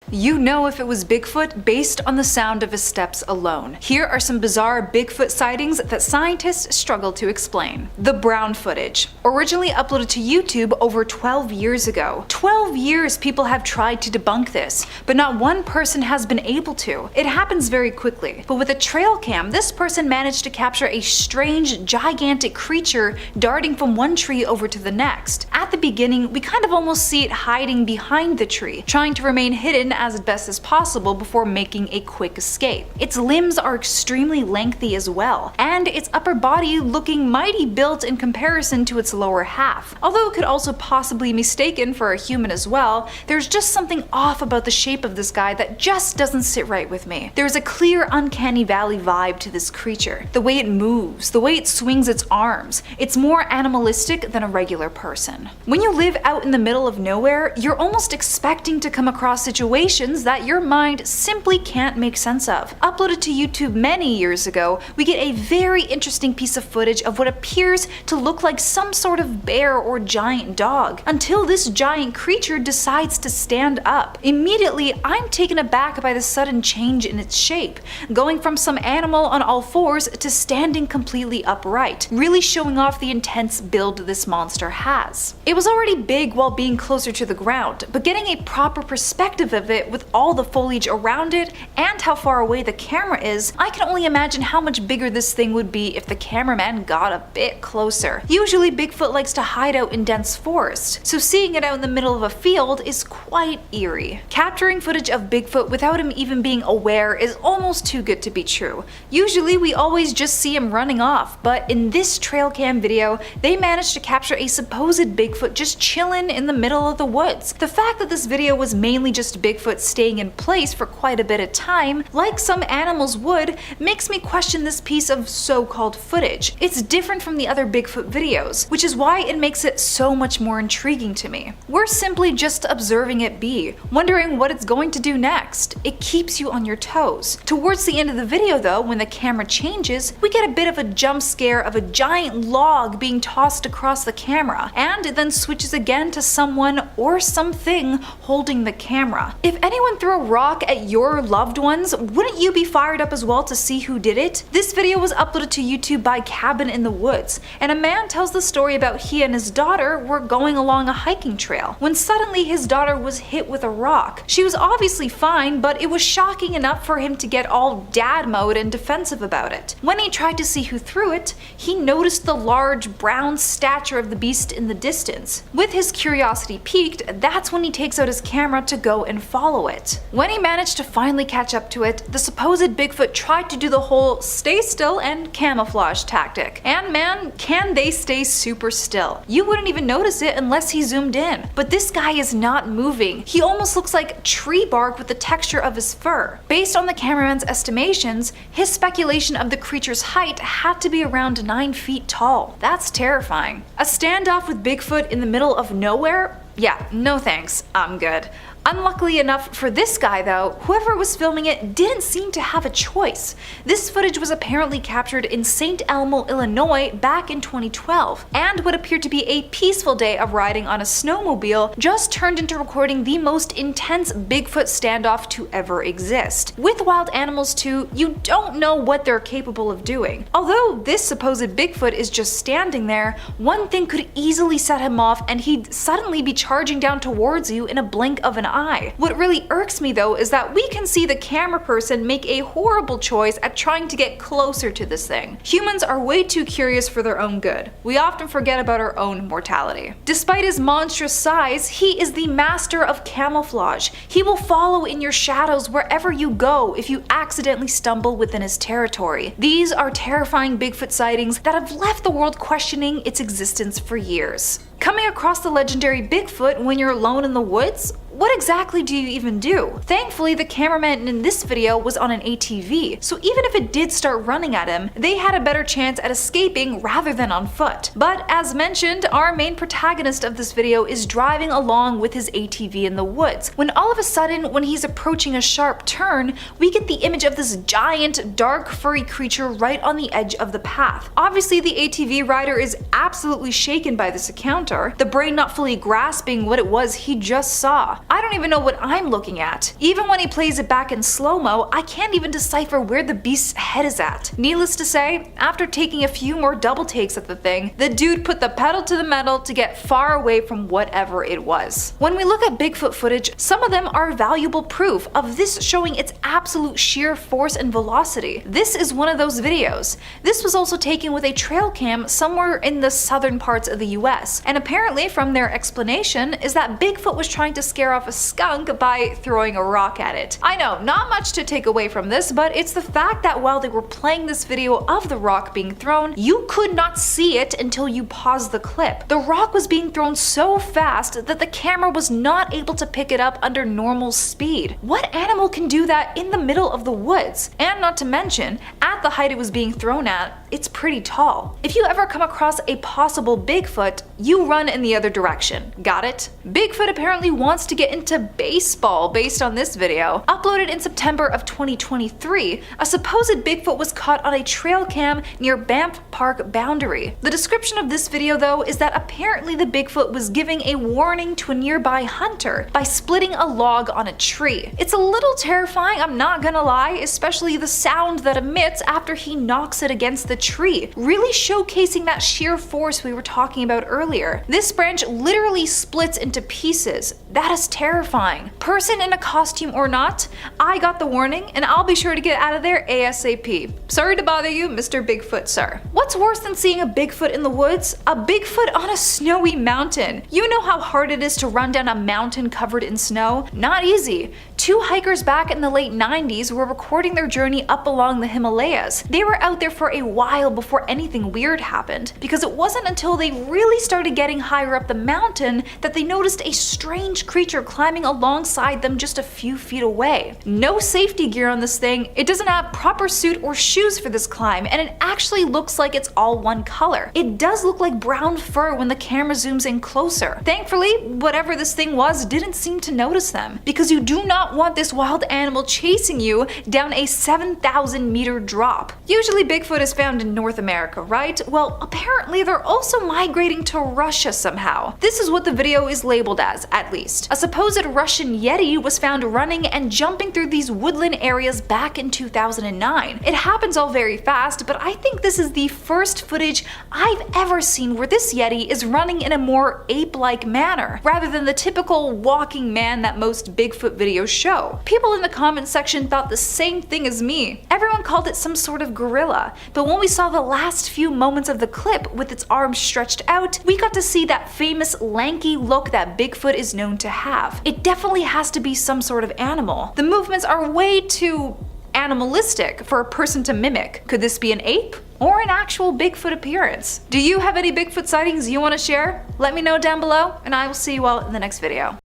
You know if it was Bigfoot based on the sound of his steps alone. Here are some bizarre Bigfoot sightings that scientists struggle to explain. The brown footage. Originally uploaded to YouTube over 12 years ago. 12 years people have tried to debunk this, but not one person has been able to. It happens very quickly. But with a trail cam, this person managed to capture a strange, gigantic creature darting from one tree over to the next. At the beginning, we kind of almost see it hiding behind the tree, trying to remain hidden as best as possible before making a quick escape. Its limbs are extremely lengthy as well, and its upper body looking mighty built in comparison to its lower half. Although it could also possibly be mistaken for a human as well, there's just something off about the shape of this guy that just doesn't sit right with me. There's a clear uncanny valley vibe to this creature. The way it moves, the way it swings its arms, it's more animalistic than a regular person. When you live out in the middle of nowhere, you're almost expecting to come across situations that your mind simply can't make sense of. Uploaded to YouTube many years ago, we get a very interesting piece of footage of what appears to look like some sort of bear or giant dog, until this giant creature decides to stand up. Immediately, I'm taken aback by the sudden change in its shape, going from some animal on all fours to standing completely upright, really showing off the intense build this monster has. It was already big while being closer to the ground, but getting a proper perspective of it with all the foliage around it and how far away the camera is, I can only imagine how much bigger this thing would be if the cameraman got a bit closer. Usually Bigfoot likes to hide out in dense forest, so seeing it out in the middle of a field is quite eerie. Capturing footage of Bigfoot without him even being aware is almost too good to be true. Usually we always just see him running off, but in this trail cam video, they managed to capture a supposed Bigfoot just chillin' in the middle of the woods. The fact that this video was mainly just Bigfoot staying in place for quite a bit of time, like some animals would, makes me question this piece of so-called footage. It's different from the other Bigfoot videos, which is why it makes it so much more intriguing to me. We're simply just observing it be, wondering what it's going to do next. It keeps you on your toes. Towards the end of the video though, when the camera changes, we get a bit of a jump scare of a giant log being tossed across the camera, and it then switches again to someone or something holding the camera. If anyone threw a rock at your loved ones, wouldn't you be fired up as well to see who did it? This video was uploaded to YouTube by Cabin in the Woods, and a man tells the story about he and his daughter were going along a hiking trail when suddenly his daughter was hit with a rock. She was obviously fine, but it was shocking enough for him to get all dad mode and defensive about it. When he tried to see who threw it, he noticed the large brown stature of the beast in the distance. With his curiosity piqued, that's when he takes out his camera to go and follow it. When he managed to finally catch up to it, the supposed Bigfoot tried to do the whole stay still and camouflage tactic. And man, can they stay super still. You wouldn't even notice it unless he zoomed in. But this guy is not moving. He almost looks like tree bark with the texture of his fur. Based on the cameraman's estimations, his speculation of the creature's height had to be around 9 feet tall. That's terrifying. A standoff with Bigfoot in the middle of nowhere? Yeah, no thanks, I'm good. Unluckily enough for this guy though, whoever was filming it didn't seem to have a choice. This footage was apparently captured in St. Elmo, Illinois back in 2012, and what appeared to be a peaceful day of riding on a snowmobile just turned into recording the most intense Bigfoot standoff to ever exist. With wild animals too, you don't know what they're capable of doing. Although this supposed Bigfoot is just standing there, one thing could easily set him off and he'd suddenly be charging down towards you in a blink of an eye. What really irks me though is that we can see the camera person make a horrible choice at trying to get closer to this thing. Humans are way too curious for their own good. We often forget about our own mortality. Despite his monstrous size, he is the master of camouflage. He will follow in your shadows wherever you go if you accidentally stumble within his territory. These are terrifying Bigfoot sightings that have left the world questioning its existence for years. Coming across the legendary Bigfoot when you're alone in the woods? What exactly do you even do? Thankfully, the cameraman in this video was on an ATV, so even if it did start running at him, they had a better chance at escaping rather than on foot. But as mentioned, our main protagonist of this video is driving along with his ATV in the woods, when all of a sudden, when he's approaching a sharp turn, we get the image of this giant, dark, furry creature right on the edge of the path. Obviously, the ATV rider is absolutely shaken by this encounter, the brain not fully grasping what it was he just saw. I don't even know what I'm looking at. Even when he plays it back in slow-mo, I can't even decipher where the beast's head is at. Needless to say, after taking a few more double takes at the thing, the dude put the pedal to the metal to get far away from whatever it was. When we look at Bigfoot footage, some of them are valuable proof of this showing its absolute sheer force and velocity. This is one of those videos. This was also taken with a trail cam somewhere in the southern parts of the US, and apparently from their explanation is that Bigfoot was trying to scare off a skunk by throwing a rock at it. I know, not much to take away from this, but it's the fact that while they were playing this video of the rock being thrown, you could not see it until you paused the clip. The rock was being thrown so fast that the camera was not able to pick it up under normal speed. What animal can do that in the middle of the woods? And not to mention, at the height it was being thrown at, it's pretty tall. If you ever come across a possible Bigfoot, you run in the other direction. Got it? Bigfoot apparently wants to get into baseball based on this video. Uploaded in September of 2023, a supposed Bigfoot was caught on a trail cam near Banff Park boundary. The description of this video though is that apparently the Bigfoot was giving a warning to a nearby hunter by splitting a log on a tree. It's a little terrifying, I'm not gonna lie, especially the sound that emits after he knocks it against the tree, really showcasing that sheer force we were talking about earlier. This branch literally splits into pieces. That is terrifying. Person in a costume or not, I got the warning and I'll be sure to get out of there ASAP. Sorry to bother you, Mr. Bigfoot, sir. What's worse than seeing a Bigfoot in the woods? A Bigfoot on a snowy mountain. You know how hard it is to run down a mountain covered in snow? Not easy. Two hikers back in the late 90s were recording their journey up along the Himalayas. They were out there for a while before anything weird happened, because it wasn't until they really started getting higher up the mountain that they noticed a strange creature climbing alongside them just a few feet away. No safety gear on this thing, it doesn't have proper suit or shoes for this climb, and it actually looks like it's all one color. It does look like brown fur when the camera zooms in closer. Thankfully, whatever this thing was didn't seem to notice them, because you do not want this wild animal chasing you down a 7,000 meter drop. Usually Bigfoot is found in North America, right? Well, apparently they're also migrating to Russia somehow. This is what the video is labeled as, at least. A supposed Russian Yeti was found running and jumping through these woodland areas back in 2009. It happens all very fast, but I think this is the first footage I've ever seen where this Yeti is running in a more ape-like manner, rather than the typical walking man that most Bigfoot videos show. People in the comment section thought the same thing as me. Everyone called it some sort of gorilla, but when we saw the last few moments of the clip with its arms stretched out, we got to see that famous lanky look that Bigfoot is known to have. It definitely has to be some sort of animal. The movements are way too animalistic for a person to mimic. Could this be an ape? Or an actual Bigfoot appearance? Do you have any Bigfoot sightings you want to share? Let me know down below, and I will see you all in the next video.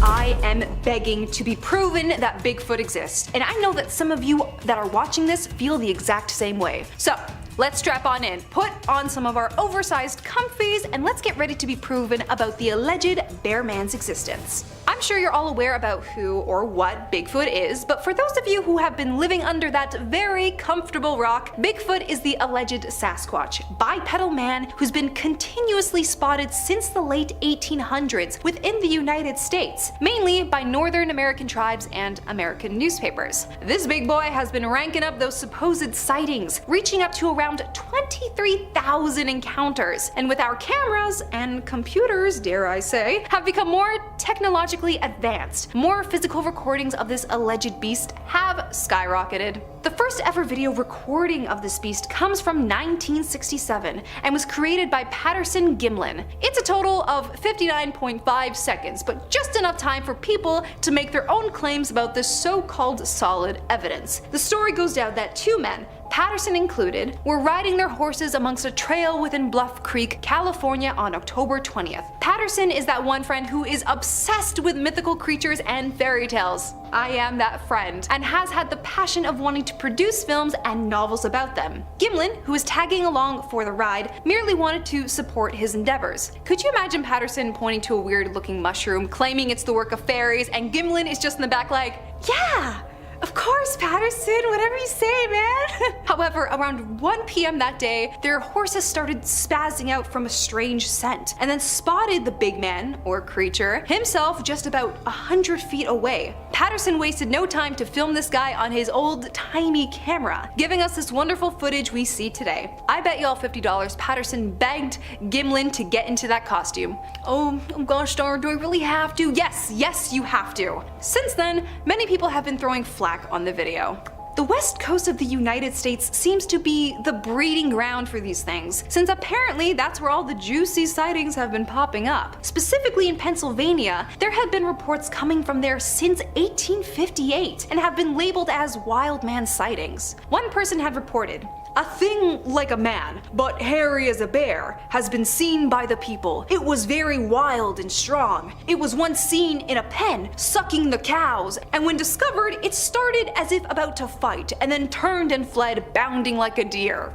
I am begging to be proven that Bigfoot exists, and I know that some of you that are watching this feel the exact same way. So let's strap on in, put on some of our oversized comfies, and let's get ready to be proven about the alleged bear man's existence. I'm sure you're all aware about who or what Bigfoot is, but for those of you who have been living under that very comfortable rock, Bigfoot is the alleged Sasquatch, bipedal man who's been continuously spotted since the late 1800s within the United States, mainly by Northern American tribes and American newspapers. This big boy has been ranking up those supposed sightings, reaching up to around 23,000 encounters, and with our cameras and computers, dare I say, have become more technologically advanced, more physical recordings of this alleged beast have skyrocketed. The first ever video recording of this beast comes from 1967 and was created by Patterson Gimlin. It's a total of 59.5 seconds, but just enough time for people to make their own claims about this so-called solid evidence. The story goes down that two men, Patterson included, were riding their horses amongst a trail within Bluff Creek, California on October 20th. Patterson is that one friend who is obsessed with mythical creatures and fairy tales. I am that friend, and has had the passion of wanting to produce films and novels about them. Gimlin, who is tagging along for the ride, merely wanted to support his endeavors. Could you imagine Patterson pointing to a weird looking mushroom, claiming it's the work of fairies, and Gimlin is just in the back like, yeah! Of course, Patterson, whatever you say, man. However, around 1 p.m. that day, their horses started spazzing out from a strange scent, and then spotted the big man, or creature, himself just about 100 feet away. Patterson wasted no time to film this guy on his old-timey camera, giving us this wonderful footage we see today. I bet y'all $50 Patterson begged Gimlin to get into that costume. Oh gosh darn, do I really have to? Yes, you have to. Since then, many people have been throwing flack on the video. The west coast of the United States seems to be the breeding ground for these things, since apparently that's where all the juicy sightings have been popping up. Specifically in Pennsylvania, there have been reports coming from there since 1858 and have been labeled as wild man sightings. One person had reported, "A thing like a man, but hairy as a bear, has been seen by the people. It was very wild and strong. It was once seen in a pen, sucking the cows, and when discovered, it started as if about to fight, and then turned and fled, bounding like a deer."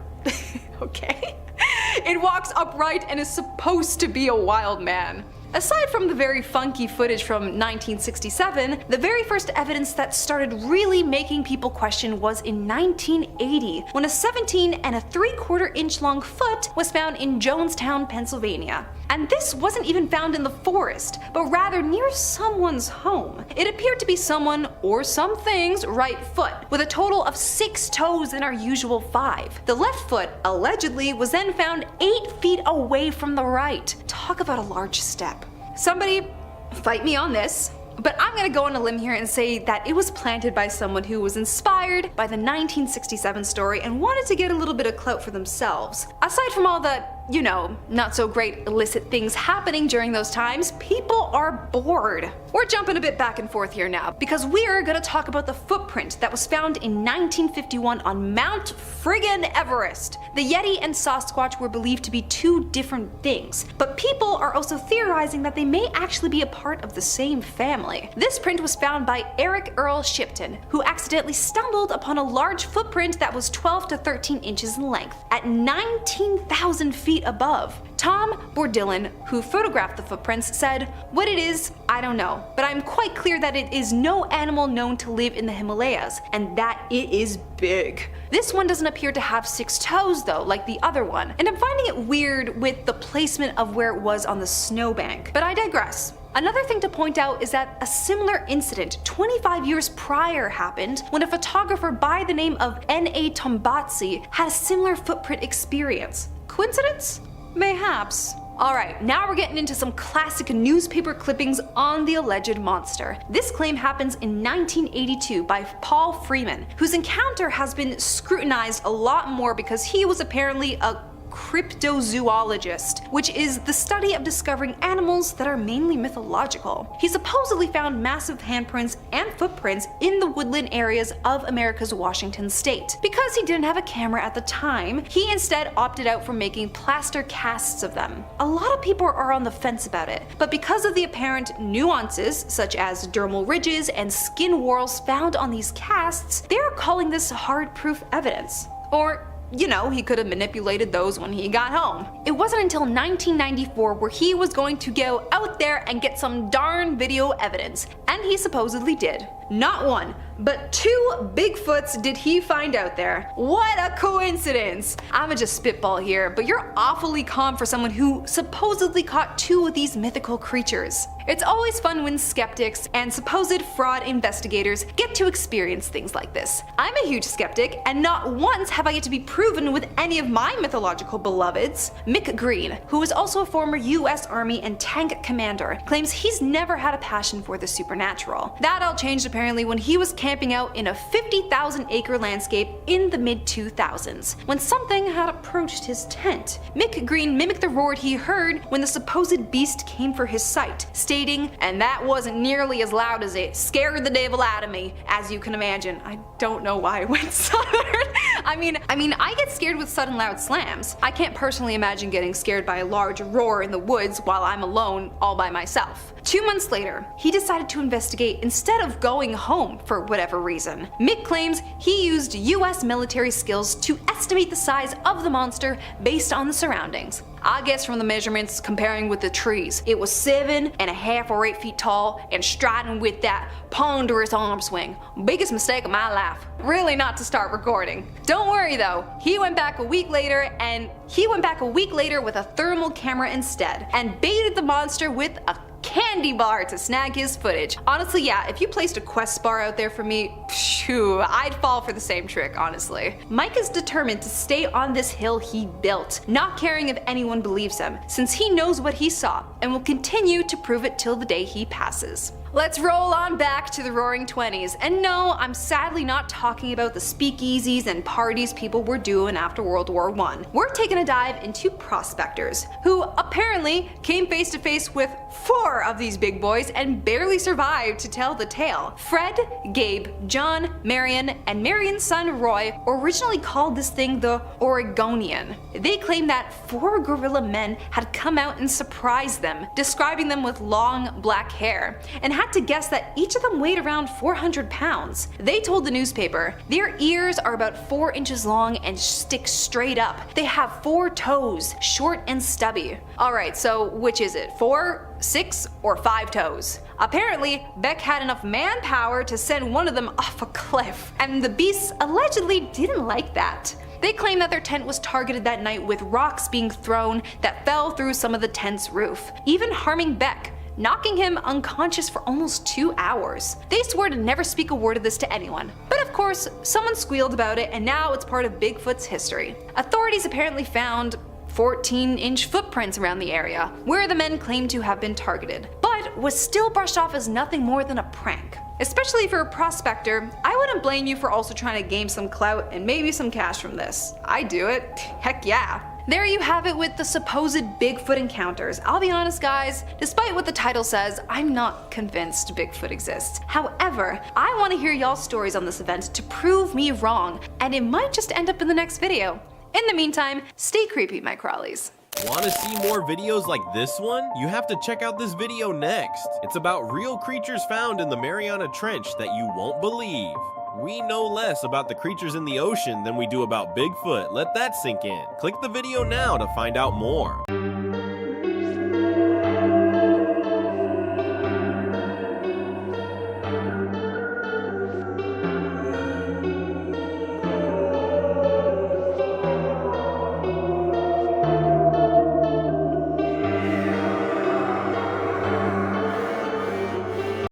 Okay. It walks upright and is supposed to be a wild man. Aside from the very funky footage from 1967, the very first evidence that started really making people question was in 1980, when a 17 3/4 inch long foot was found in Jonestown, Pennsylvania. And this wasn't even found in the forest, but rather near someone's home. It appeared to be someone, or something's, right foot, with a total of 6 toes in our usual 5. The left foot, allegedly, was then found 8 feet away from the right. Talk about a large step. Somebody fight me on this, but I'm gonna go on a limb here and say that it was planted by someone who was inspired by the 1967 story and wanted to get a little bit of clout for themselves. Aside from all the, you know, not so great illicit things happening during those times, people are bored. We're jumping a bit back and forth here now, because we're gonna talk about the footprint that was found in 1951 on Mount friggin' Everest. The Yeti and Sasquatch were believed to be 2 different things, but people are also theorizing that they may actually be a part of the same family. This print was found by Eric Earl Shipton, who accidentally stumbled upon a large footprint that was 12 to 13 inches in length, at 19,000 feet above. Tom Bordillon, who photographed the footprints, said, "What it is, I don't know, but I'm quite clear that it is no animal known to live in the Himalayas, and that it is big." This one doesn't appear to have 6 toes though, like the other one, and I'm finding it weird with the placement of where it was on the snowbank. But I digress. Another thing to point out is that a similar incident 25 years prior happened when a photographer by the name of N.A. Tombatsi had a similar footprint experience. Coincidence? Mayhaps. Alright, now we're getting into some classic newspaper clippings on the alleged monster. This claim happens in 1982 by Paul Freeman, whose encounter has been scrutinized a lot more because he was apparently a cryptozoologist, which is the study of discovering animals that are mainly mythological. He supposedly found massive handprints and footprints in the woodland areas of America's Washington state. Because he didn't have a camera at the time, he instead opted out from making plaster casts of them. A lot of people are on the fence about it, but because of the apparent nuances, such as dermal ridges and skin whorls found on these casts, they're calling this hard proof evidence. Or, you know, he could have manipulated those when he got home. It wasn't until 1994 where he was going to go out there and get some darn video evidence, and he supposedly did. Not 1, but 2 Bigfoots did he find out there. What a coincidence! I'ma just spitball here, but you're awfully calm for someone who supposedly caught 2 of these mythical creatures. It's always fun when skeptics and supposed fraud investigators get to experience things like this. I'm a huge skeptic, and not once have I yet to be proven with any of my mythological beloveds. Mick Green, who is also a former US Army and tank commander, claims he's never had a passion for the supernatural. That all changed apparently when he was camping out in a 50,000 acre landscape in the mid-2000s, when something had approached his tent. Mick Green mimicked the roar he heard when the supposed beast came for his sight, stating, "And that wasn't nearly as loud as it scared the devil out of me, as you can imagine." I don't know why I went southern. I mean, I get scared with sudden loud slams. I can't personally imagine getting scared by a large roar in the woods while I'm alone all by myself. 2 months later, he decided to investigate instead of going home for whatever reason. Mick claims he used US military skills to estimate the size of the monster based on the surroundings. I guess from the measurements comparing with the trees, it was 7.5 or 8 feet tall and striding with that ponderous arm swing. Biggest mistake of my life. Really not to start recording. Don't worry though, he went back a week later with a thermal camera instead and baited the monster with a candy bar to snag his footage. Honestly, yeah, if you placed a Quest bar out there for me, phew, I'd fall for the same trick, honestly. Mike is determined to stay on this hill he built, not caring if anyone believes him, since he knows what he saw and will continue to prove it till the day he passes. Let's roll on back to the Roaring 20s, and no, I'm sadly not talking about the speakeasies and parties people were doing after World War I. We're taking a dive into prospectors, who apparently came face to face with 4 of these big boys and barely survived to tell the tale. Fred, Gabe, John, Marion, and Marion's son Roy originally called this thing the Oregonian. They claimed that 4 gorilla men had come out and surprised them, describing them with long black hair, and had to guess that each of them weighed around 400 pounds. They told the newspaper, their ears are about 4 inches long and stick straight up. They have 4 toes, short and stubby. Alright, so which is it? 4, 6, or 5 toes? Apparently, Beck had enough manpower to send one of them off a cliff, and the beasts allegedly didn't like that. They claim that their tent was targeted that night with rocks being thrown that fell through some of the tent's roof, even harming Beck, knocking him unconscious for almost 2 hours. They swore to never speak a word of this to anyone. But of course, someone squealed about it and now it's part of Bigfoot's history. Authorities apparently found 14-inch footprints around the area, where the men claimed to have been targeted, but was still brushed off as nothing more than a prank. Especially for a prospector, I wouldn't blame you for also trying to gain some clout and maybe some cash from this. I'd do it. Heck yeah. There you have it with the supposed Bigfoot encounters. I'll be honest guys, despite what the title says, I'm not convinced Bigfoot exists. However, I want to hear y'all's stories on this event to prove me wrong, and it might just end up in the next video. In the meantime, stay creepy, my crawlies. Want to see more videos like this one? You have to check out this video next. It's about real creatures found in the Mariana Trench that you won't believe. We know less about the creatures in the ocean than we do about Bigfoot. Let that sink in. Click the video now to find out more.